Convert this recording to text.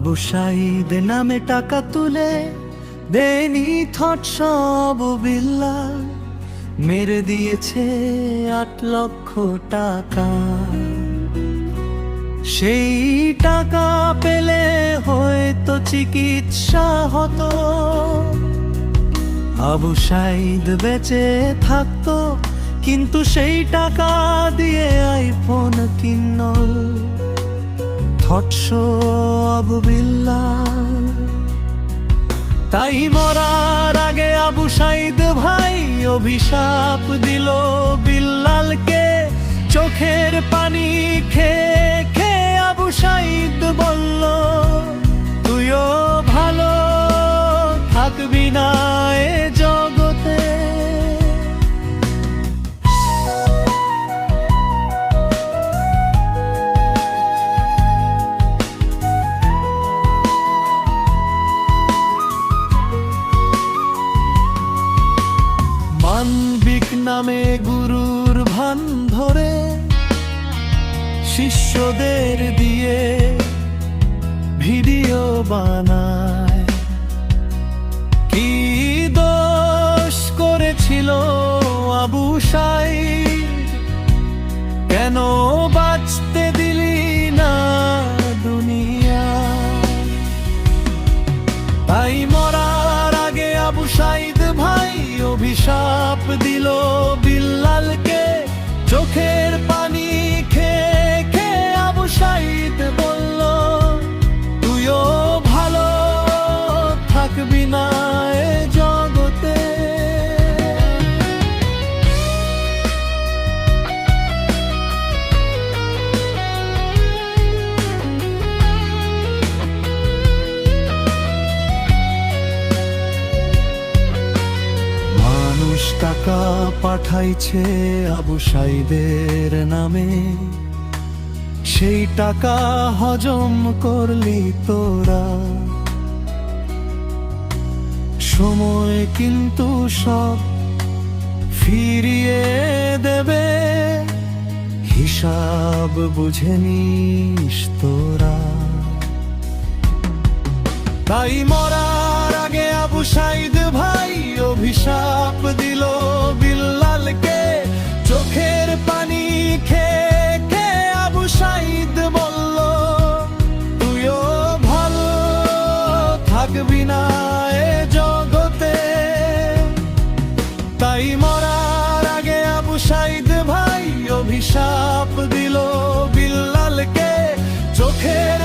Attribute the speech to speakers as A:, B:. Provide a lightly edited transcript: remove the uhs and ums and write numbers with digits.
A: আবু সাঈদ নামে টাকা তুলে দেনি থট সব বিল্লাল, মেরে দিয়েছে 8 লক্ষ টাকা। সেই টাকা পেলে হয়তো চিকিৎসা হতো, আবু সাঈদ বেঁচে থাকতো, কিন্তু সেই টাকা দিয়ে আইফোন কিনল থটসো আবু বিল্লাল। তাই মরার আগে আবু সাঈদ ভাই অভিশাপ দিল বিল্লালকে, চোখের পানি খেয়ে খেয়ে আবু সাঈদ বলল, তুইও ভালো থাকবি না এ জগতে। মানবিক নামে গুরুর ভান ধরে শিষ্যদের দিয়ে ভিডিও বানায়। কি দোষ করেছিল আবু সাঈদ, কেন বাঁচতে দিলি না দুনিয়া? তাই মরার আগে আবু সাঈদ ভাই অভিশাপ দিল বিল্লালকে, চোখের পানি খেয়ে খেয়ে আবু সাঈদ বলল, তুইও ভালো থাকবি না এ জগতে। মানুষ টাকা পাঠাইছে আবু সাঈদের নামে, সেই টাকা হজম করলি তোরা। সময় কিন্তু সব ফিরিয়ে দেবে, হিসাব বুঝে নিস তোরা। তাই মরার আগে আবু সাঈদ ভাই অভিশাপ দিল বিল্লালকে, চোখের পানি খেয়ে খেয়ে আবু সাঈদ বলল, তুইও ভালো থাকবি না এ জগতে। তাই মরার আগে আবু সাঈদ ভাই অভিশাপ দিল বিল্লালকে, চোখের